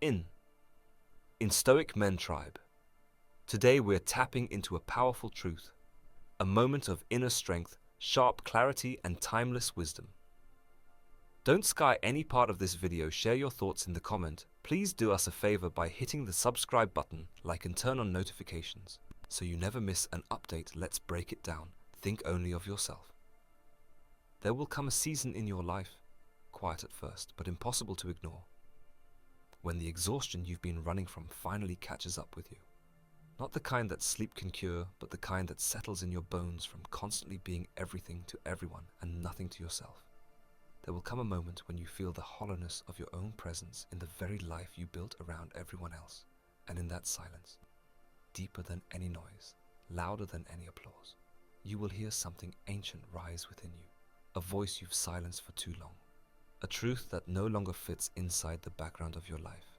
in Stoic Men Tribe. Today we're tapping into a powerful truth, a moment of inner strength, sharp clarity, and timeless wisdom. Don't sky any part of this video, share your thoughts in the comment. Please do us a favor by hitting the subscribe button, like and turn on notifications, so you never miss an update. Let's break it down. Think only of yourself. There will come a season in your life, quiet at first, but impossible to ignore, when the exhaustion you've been running from finally catches up with you. Not the kind that sleep can cure, but the kind that settles in your bones from constantly being everything to everyone and nothing to yourself. There will come a moment when you feel the hollowness of your own presence in the very life you built around everyone else, and in that silence, deeper than any noise, louder than any applause, you will hear something ancient rise within you, a voice you've silenced for too long, a truth that no longer fits inside the background of your life.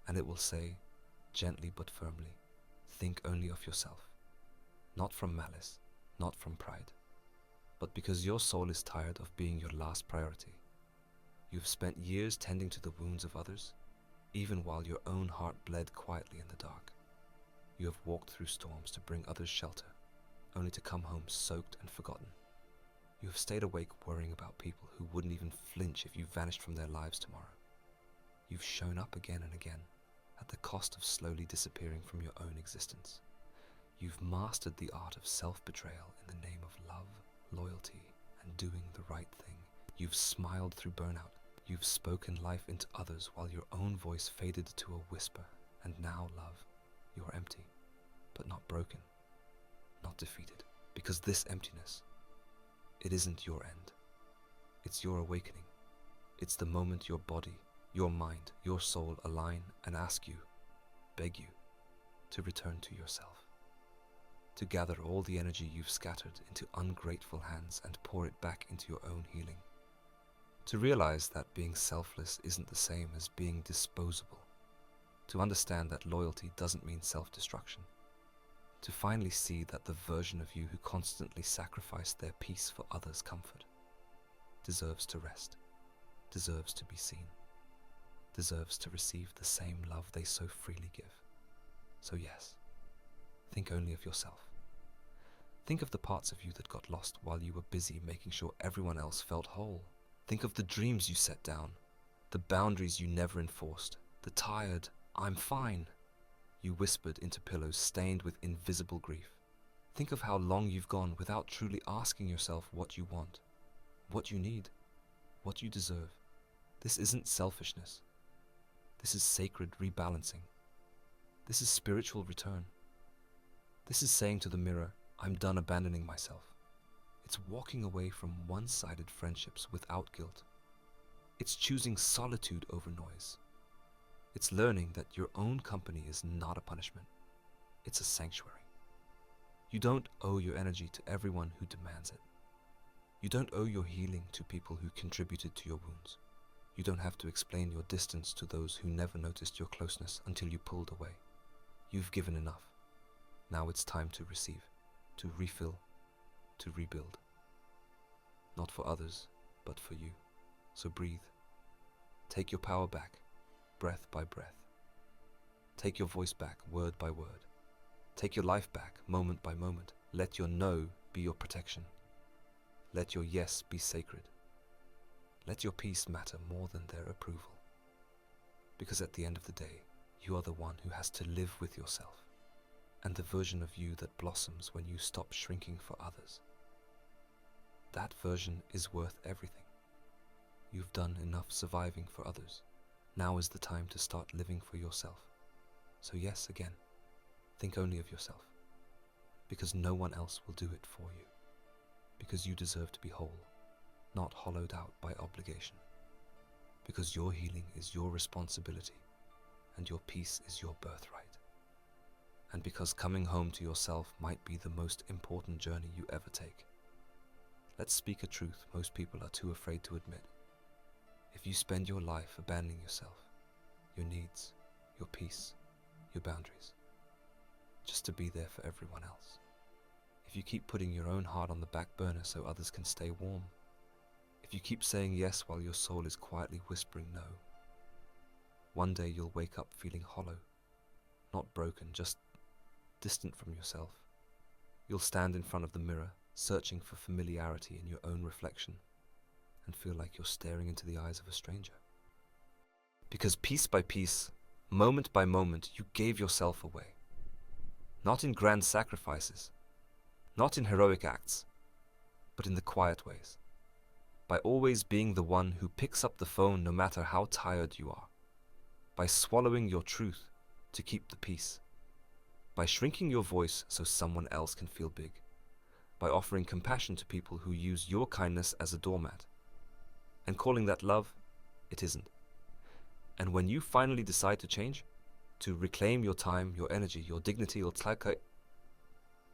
And it will say, gently but firmly, think only of yourself. Not from malice, not from pride, but because your soul is tired of being your last priority. You've spent years tending to the wounds of others, even while your own heart bled quietly in the dark. You have walked through storms to bring others shelter, only to come home soaked and forgotten. You have stayed awake worrying about people who wouldn't even flinch if you vanished from their lives tomorrow. You've shown up again and again, at the cost of slowly disappearing from your own existence. You've mastered the art of self-betrayal in the name of love, loyalty, and doing the right thing. You've smiled through burnout. You've spoken life into others while your own voice faded to a whisper. And now, love, you're empty, but not broken, not defeated. Because this emptiness, it isn't your end. It's your awakening. It's the moment your body, your mind, your soul align and ask you, beg you, to return to yourself. To gather all the energy you've scattered into ungrateful hands and pour it back into your own healing. To realize that being selfless isn't the same as being disposable. To understand that loyalty doesn't mean self-destruction. To finally see that the version of you who constantly sacrificed their peace for others' comfort deserves to rest, deserves to be seen, deserves to receive the same love they so freely give. So yes, think only of yourself. Think of the parts of you that got lost while you were busy making sure everyone else felt whole. Think of the dreams you set down, the boundaries you never enforced, the tired, "I'm fine" you whispered into pillows stained with invisible grief. Think of how long you've gone without truly asking yourself what you want, what you need, what you deserve. This isn't selfishness. This is sacred rebalancing. This is spiritual return. This is saying to the mirror, I'm done abandoning myself. It's walking away from one-sided friendships without guilt. It's choosing solitude over noise. It's learning that your own company is not a punishment. It's a sanctuary. You don't owe your energy to everyone who demands it. You don't owe your healing to people who contributed to your wounds. You don't have to explain your distance to those who never noticed your closeness until you pulled away. You've given enough. Now it's time to receive, to refill, to rebuild. Not for others, but for you. So breathe. Take your power back, breath by breath. Take your voice back, word by word. Take your life back, moment by moment. Let your no be your protection. Let your yes be sacred. Let your peace matter more than their approval. Because at the end of the day, you are the one who has to live with yourself, and the version of you that blossoms when you stop shrinking for others. That version is worth everything. You've done enough surviving for others. Now is the time to start living for yourself. So yes, again, think only of yourself, because no one else will do it for you. Because you deserve to be whole, not hollowed out by obligation. Because your healing is your responsibility, and your peace is your birthright. And because coming home to yourself might be the most important journey you ever take. Let's speak a truth most people are too afraid to admit. If you spend your life abandoning yourself, your needs, your peace, your boundaries, just to be there for everyone else. If you keep putting your own heart on the back burner so others can stay warm. If you keep saying yes while your soul is quietly whispering no. One day you'll wake up feeling hollow, not broken, just distant from yourself. You'll stand in front of the mirror, searching for familiarity in your own reflection, and feel like you're staring into the eyes of a stranger. Because piece by piece, moment by moment, you gave yourself away. Not in grand sacrifices, not in heroic acts, but in the quiet ways. By always being the one who picks up the phone no matter how tired you are. By swallowing your truth to keep the peace. By shrinking your voice so someone else can feel big. By offering compassion to people who use your kindness as a doormat. And calling that love, it isn't. And when you finally decide to change, to reclaim your time, your energy, your dignity,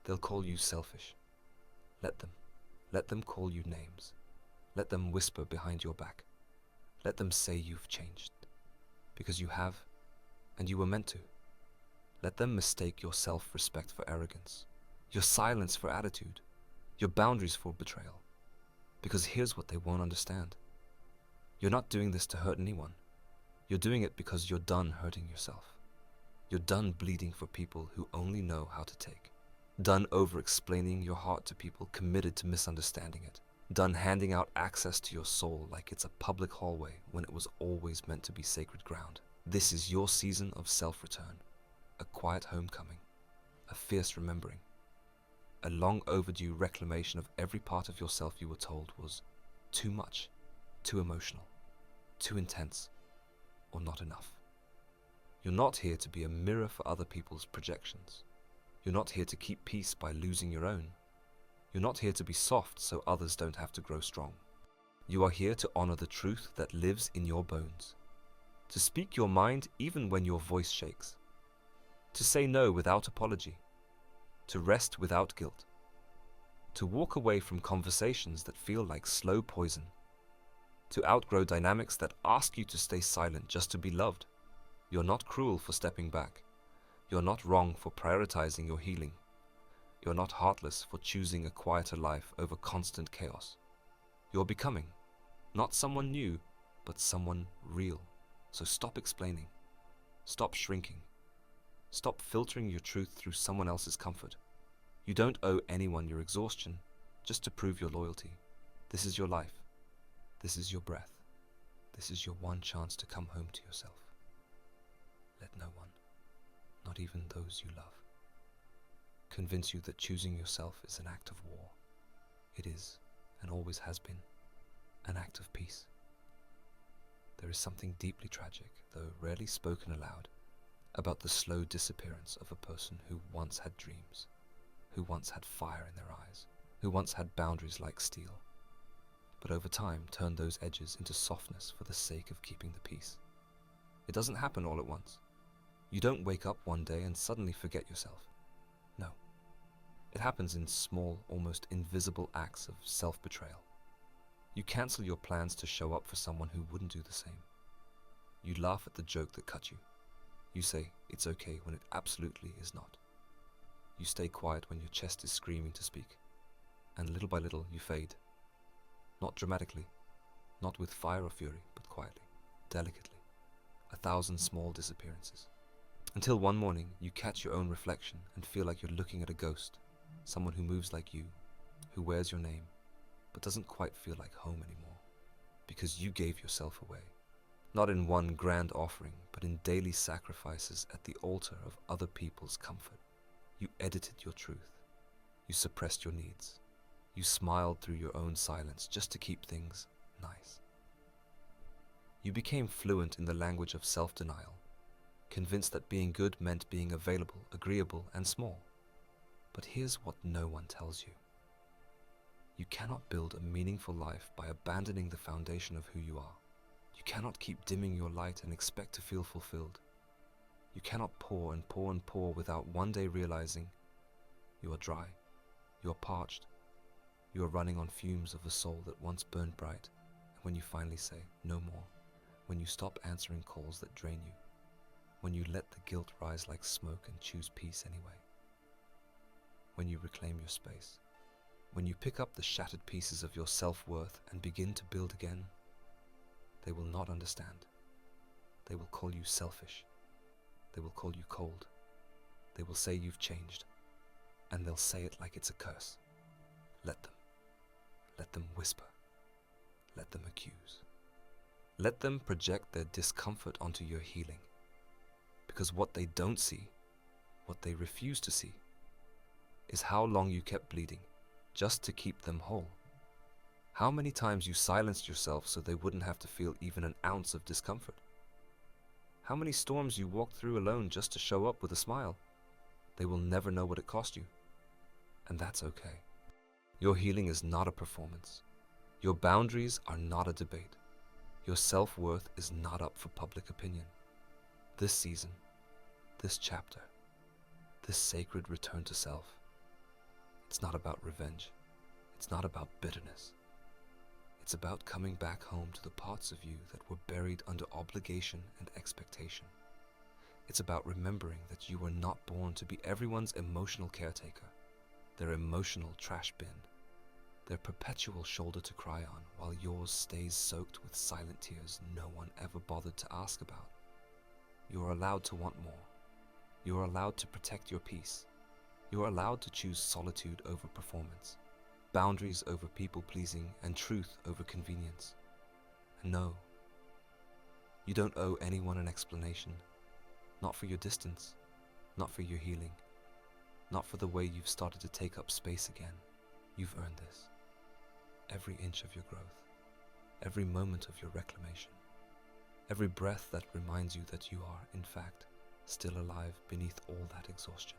they'll call you selfish. Let them. Let them call you names. Let them whisper behind your back. Let them say you've changed. Because you have, and you were meant to. Let them mistake your self-respect for arrogance, your silence for attitude, your boundaries for betrayal. Because here's what they won't understand. You're not doing this to hurt anyone. You're doing it because you're done hurting yourself. You're done bleeding for people who only know how to take. Done over-explaining your heart to people committed to misunderstanding it. Done handing out access to your soul like it's a public hallway when it was always meant to be sacred ground. This is your season of self-return. A quiet homecoming. A fierce remembering. A long overdue reclamation of every part of yourself you were told was too much, too emotional, too intense, or not enough. You're not here to be a mirror for other people's projections. You're not here to keep peace by losing your own. You're not here to be soft so others don't have to grow strong. You are here to honor the truth that lives in your bones. To speak your mind even when your voice shakes. To say no without apology. To rest without guilt. To walk away from conversations that feel like slow poison. To outgrow dynamics that ask you to stay silent just to be loved. You're not cruel for stepping back. You're not wrong for prioritizing your healing. You're not heartless for choosing a quieter life over constant chaos. You're becoming, not someone new, but someone real. So stop explaining. Stop shrinking. Stop filtering your truth through someone else's comfort. You don't owe anyone your exhaustion just to prove your loyalty. This is your life. This is your breath. This is your one chance to come home to yourself. Let no one, not even those you love, convince you that choosing yourself is an act of war. It is, and always has been, an act of peace. There is something deeply tragic, though rarely spoken aloud, about the slow disappearance of a person who once had dreams, who once had fire in their eyes, who once had boundaries like steel, but over time turned those edges into softness for the sake of keeping the peace. It doesn't happen all at once. You don't wake up one day and suddenly forget yourself. No. It happens in small, almost invisible acts of self-betrayal. You cancel your plans to show up for someone who wouldn't do the same. You laugh at the joke that cut you. You say it's okay when it absolutely is not. You stay quiet when your chest is screaming to speak. And little by little you fade. Not dramatically, not with fire or fury, but quietly, delicately. 1,000 small disappearances. Until one morning you catch your own reflection and feel like you're looking at a ghost, someone who moves like you, who wears your name, but doesn't quite feel like home anymore, because you gave yourself away, not in one grand offering, but in daily sacrifices at the altar of other people's comfort. You edited your truth, you suppressed your needs, you smiled through your own silence just to keep things nice. You became fluent in the language of self-denial, convinced that being good meant being available, agreeable, and small. But here's what no one tells you. You cannot build a meaningful life by abandoning the foundation of who you are. You cannot keep dimming your light and expect to feel fulfilled. You cannot pour and pour and pour without one day realizing you are dry, you are parched, you are running on fumes of a soul that once burned bright, and when you finally say, no more, when you stop answering calls that drain you, when you let the guilt rise like smoke and choose peace anyway, when you reclaim your space, when you pick up the shattered pieces of your self-worth and begin to build again, they will not understand. They will call you selfish. They will call you cold. They will say you've changed. And they'll say it like it's a curse. Let them. Let them whisper. Let them accuse. Let them project their discomfort onto your healing. Because what they don't see, what they refuse to see, is how long you kept bleeding just to keep them whole. How many times you silenced yourself so they wouldn't have to feel even an ounce of discomfort. How many storms you walked through alone just to show up with a smile. They will never know what it cost you. And that's okay. Your healing is not a performance. Your boundaries are not a debate. Your self-worth is not up for public opinion. This season, this chapter, this sacred return to self, it's not about revenge. It's not about bitterness. It's about coming back home to the parts of you that were buried under obligation and expectation. It's about remembering that you were not born to be everyone's emotional caretaker, their emotional trash bin, their perpetual shoulder to cry on, while yours stays soaked with silent tears no one ever bothered to ask about. You are allowed to want more. You are allowed to protect your peace. You are allowed to choose solitude over performance, boundaries over people-pleasing, and truth over convenience. And no, you don't owe anyone an explanation. Not for your distance, not for your healing, not for the way you've started to take up space again. You've earned this. Every inch of your growth, every moment of your reclamation, every breath that reminds you that you are, in fact, still alive beneath all that exhaustion.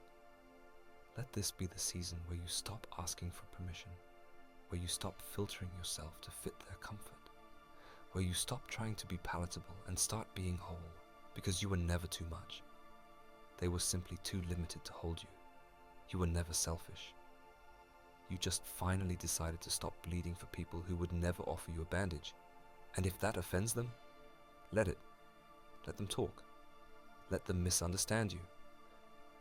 Let this be the season where you stop asking for permission, where you stop filtering yourself to fit their comfort, where you stop trying to be palatable and start being whole, because you were never too much. They were simply too limited to hold you. You were never selfish. You just finally decided to stop bleeding for people who would never offer you a bandage. And if that offends them, let it. Let them talk. Let them misunderstand you.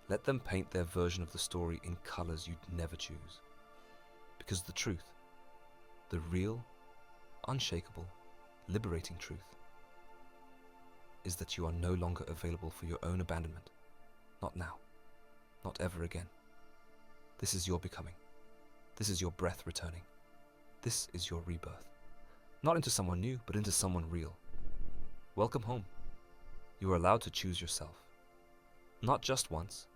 Let them paint their version of the story in colors you'd never choose. Because the truth, the real, unshakable, liberating truth, is that you are no longer available for your own abandonment. Not now. Not ever again. This is your becoming. This is your breath returning. This is your rebirth. Not into someone new, but into someone real. Welcome home. You are allowed to choose yourself. Not just once,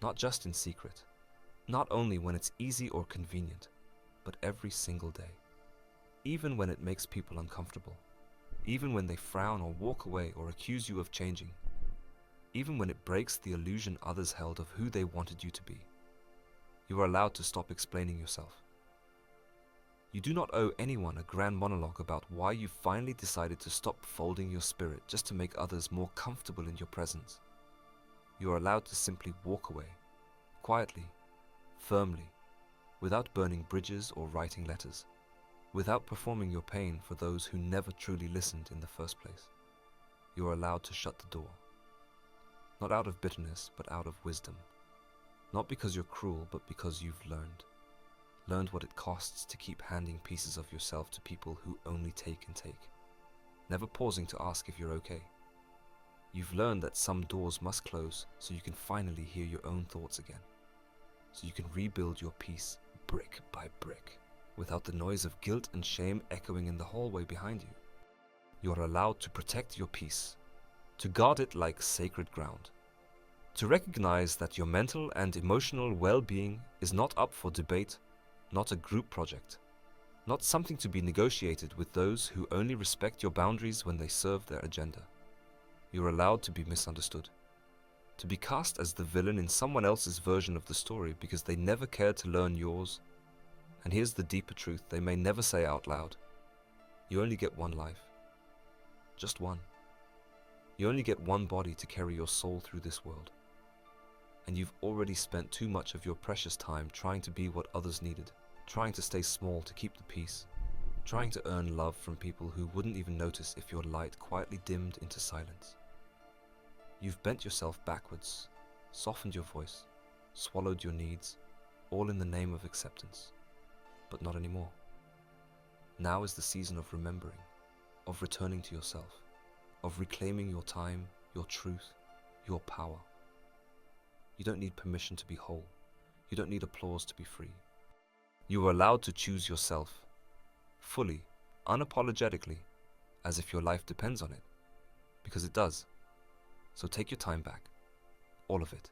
not just in secret, not only when it's easy or convenient, but every single day. Even when it makes people uncomfortable. Even when they frown or walk away or accuse you of changing. Even when it breaks the illusion others held of who they wanted you to be. You are allowed to stop explaining yourself. You do not owe anyone a grand monologue about why you finally decided to stop folding your spirit just to make others more comfortable in your presence. You are allowed to simply walk away, quietly, firmly, without burning bridges or writing letters, without performing your pain for those who never truly listened in the first place. You are allowed to shut the door. Not out of bitterness, but out of wisdom. Not because you're cruel, but because you've learned. Learned what it costs to keep handing pieces of yourself to people who only take and take, never pausing to ask if you're okay. You've learned that some doors must close so you can finally hear your own thoughts again, so you can rebuild your peace brick by brick, without the noise of guilt and shame echoing in the hallway behind you. You are allowed to protect your peace, to guard it like sacred ground, to recognize that your mental and emotional well-being is not up for debate, not a group project, not something to be negotiated with those who only respect your boundaries when they serve their agenda. You're allowed to be misunderstood, to be cast as the villain in someone else's version of the story because they never cared to learn yours. And here's the deeper truth they may never say out loud. You only get one life. Just one. You only get one body to carry your soul through this world. And you've already spent too much of your precious time trying to be what others needed, trying to stay small to keep the peace, trying to earn love from people who wouldn't even notice if your light quietly dimmed into silence. You've bent yourself backwards, softened your voice, swallowed your needs, all in the name of acceptance. But not anymore. Now is the season of remembering, of returning to yourself, of reclaiming your time, your truth, your power. You don't need permission to be whole. You don't need applause to be free. You are allowed to choose yourself, fully, unapologetically, as if your life depends on it, because it does. So take your time back, all of it.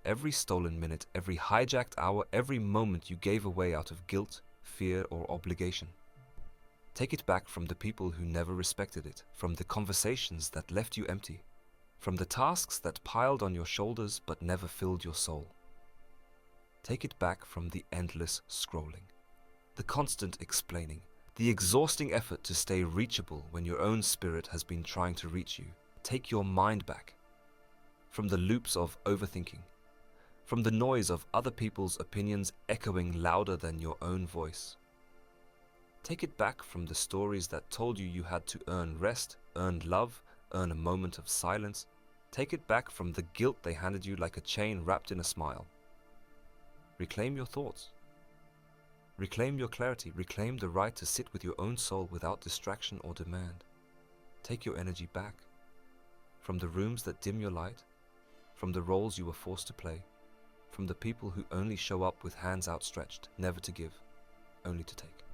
Every stolen minute, every hijacked hour, every moment you gave away out of guilt, fear, or obligation. Take it back from the people who never respected it, from the conversations that left you empty, from the tasks that piled on your shoulders but never filled your soul. Take it back from the endless scrolling, the constant explaining, the exhausting effort to stay reachable when your own spirit has been trying to reach you. Take your mind back from the loops of overthinking, from the noise of other people's opinions echoing louder than your own voice. Take it back from the stories that told you you had to earn rest, earn love, earn a moment of silence. Take it back from the guilt they handed you like a chain wrapped in a smile. Reclaim your thoughts. Reclaim your clarity. Reclaim the right to sit with your own soul without distraction or demand. Take your energy back from the rooms that dim your light, from the roles you were forced to play, from the people who only show up with hands outstretched, never to give, only to take.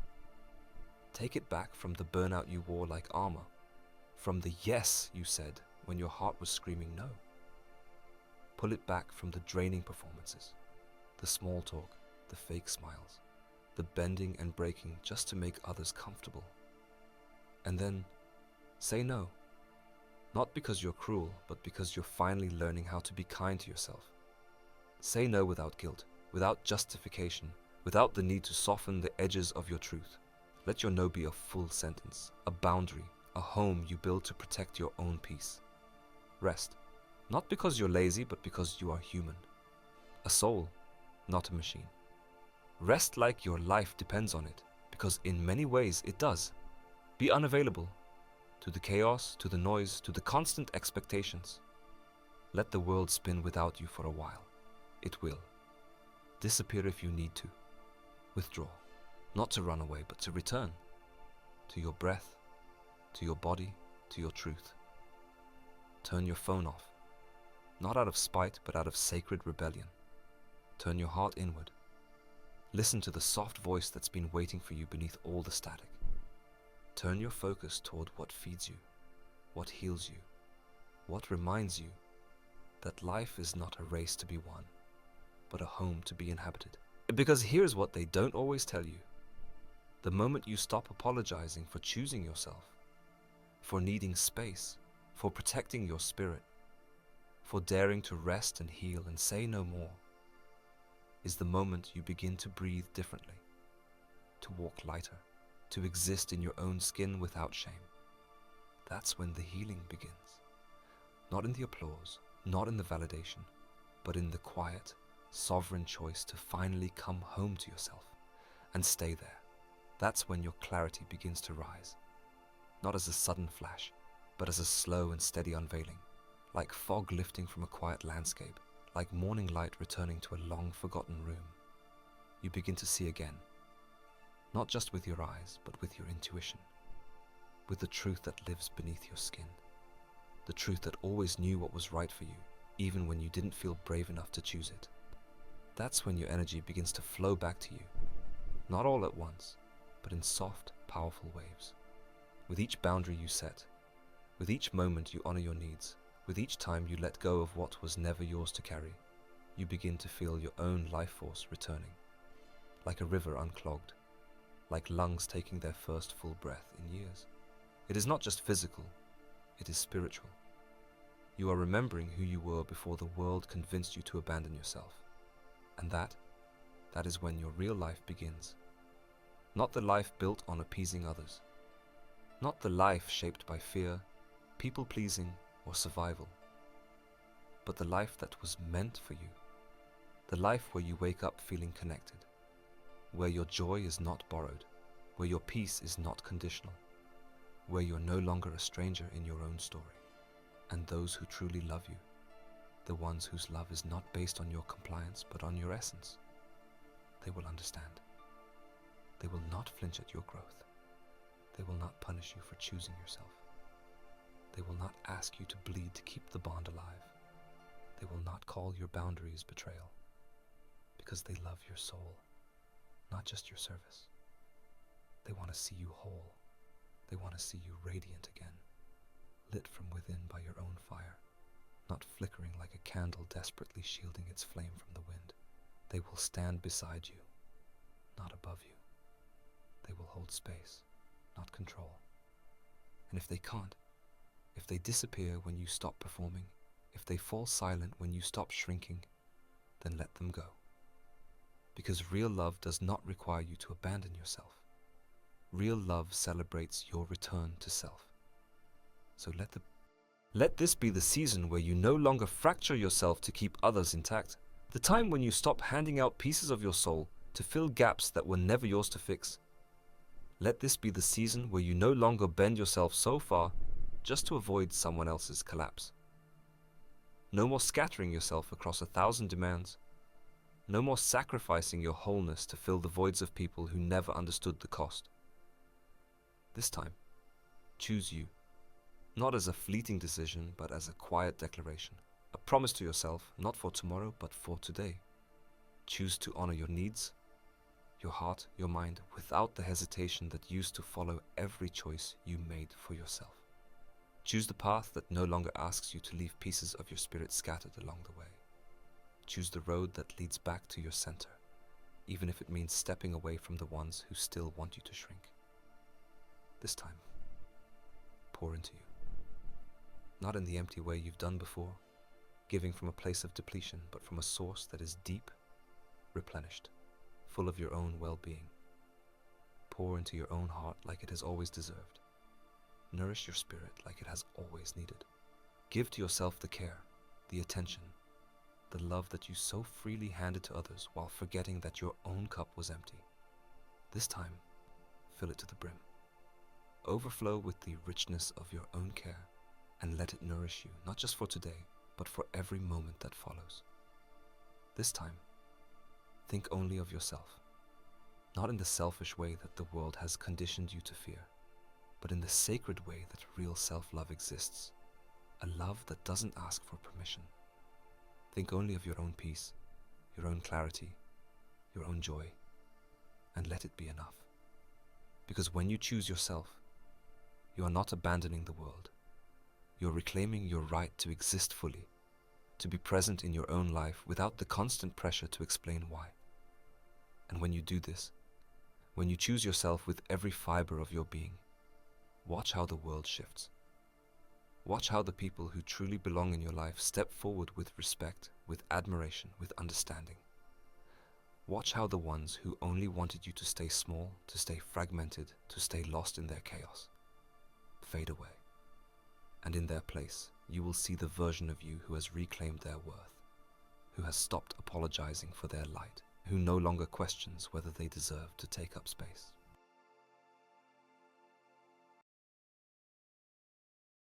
Take it back from the burnout you wore like armor, from the yes you said when your heart was screaming no. Pull it back from the draining performances, the small talk, the fake smiles, the bending and breaking just to make others comfortable. And then say no, not because you're cruel, but because you're finally learning how to be kind to yourself. Say no without guilt, without justification, without the need to soften the edges of your truth. Let your no be a full sentence, a boundary, a home you build to protect your own peace. Rest, not because you're lazy, but because you are human. A soul, not a machine. Rest like your life depends on it, because in many ways it does. Be unavailable to the chaos, to the noise, to the constant expectations. Let the world spin without you for a while. It will. Disappear if you need to. Withdraw. Not to run away, but to return. To your breath, to your body, to your truth. Turn your phone off. Not out of spite, but out of sacred rebellion. Turn your heart inward. Listen to the soft voice that's been waiting for you beneath all the static. Turn your focus toward what feeds you, what heals you, what reminds you that life is not a race to be won, but a home to be inhabited. Because here's what they don't always tell you. The moment you stop apologizing for choosing yourself, for needing space, for protecting your spirit, for daring to rest and heal and say no more, is the moment you begin to breathe differently, to walk lighter, to exist in your own skin without shame. That's when the healing begins. Not in the applause, not in the validation, but in the quiet, sovereign choice to finally come home to yourself and stay there. That's when your clarity begins to rise, not as a sudden flash, but as a slow and steady unveiling, like fog lifting from a quiet landscape, like morning light returning to a long-forgotten room. You begin to see again, not just with your eyes, but with your intuition, with the truth that lives beneath your skin, the truth that always knew what was right for you, even when you didn't feel brave enough to choose it. That's when your energy begins to flow back to you, not all at once, but in soft, powerful waves. With each boundary you set, with each moment you honor your needs, with each time you let go of what was never yours to carry, you begin to feel your own life force returning, like a river unclogged, like lungs taking their first full breath in years. It is not just physical, it is spiritual. You are remembering who you were before the world convinced you to abandon yourself. And that is when your real life begins. Not the life built on appeasing others. Not the life shaped by fear, people-pleasing, or survival. But the life that was meant for you. The life where you wake up feeling connected. Where your joy is not borrowed. Where your peace is not conditional. Where you're no longer a stranger in your own story. And those who truly love you, the ones whose love is not based on your compliance but on your essence, they will understand. They will not flinch at your growth. They will not punish you for choosing yourself. They will not ask you to bleed to keep the bond alive. They will not call your boundaries betrayal, because they love your soul, not just your service. They want to see you whole. They want to see you radiant again, lit from within by your own fire, not flickering like a candle desperately shielding its flame from the wind. They will stand beside you, not above you. They will hold space, not control. And if they can't, if they disappear when you stop performing, if they fall silent when you stop shrinking, then let them go. Because real love does not require you to abandon yourself. Real love celebrates your return to self. So let this be the season where you no longer fracture yourself to keep others intact. The time when you stop handing out pieces of your soul to fill gaps that were never yours to fix. Let this be the season where you no longer bend yourself so far just to avoid someone else's collapse. No more scattering yourself across 1,000 demands. No more sacrificing your wholeness to fill the voids of people who never understood the cost. This time, choose you, not as a fleeting decision, but as a quiet declaration, a promise to yourself, not for tomorrow, but for today. Choose to honor your needs, your heart, your mind, without the hesitation that used to follow every choice you made for yourself. Choose the path that no longer asks you to leave pieces of your spirit scattered along the way. Choose the road that leads back to your center, even if it means stepping away from the ones who still want you to shrink. This time, pour into you. Not in the empty way you've done before, giving from a place of depletion, but from a source that is deep, replenished, full of your own well-being. Pour into your own heart like it has always deserved. Nourish your spirit like it has always needed. Give to yourself the care, the attention, the love that you so freely handed to others while forgetting that your own cup was empty. This time, fill it to the brim. Overflow with the richness of your own care and let it nourish you, not just for today, but for every moment that follows. This time, think only of yourself, not in the selfish way that the world has conditioned you to fear, but in the sacred way that real self-love exists, a love that doesn't ask for permission. Think only of your own peace, your own clarity, your own joy, and let it be enough. Because when you choose yourself, you are not abandoning the world. You are reclaiming your right to exist fully, to be present in your own life without the constant pressure to explain why. And when you do this, when you choose yourself with every fiber of your being, watch how the world shifts. Watch how the people who truly belong in your life step forward with respect, with admiration, with understanding. Watch how the ones who only wanted you to stay small, to stay fragmented, to stay lost in their chaos, fade away. And in their place, you will see the version of you who has reclaimed their worth, who has stopped apologizing for their light, who no longer questions whether they deserve to take up space.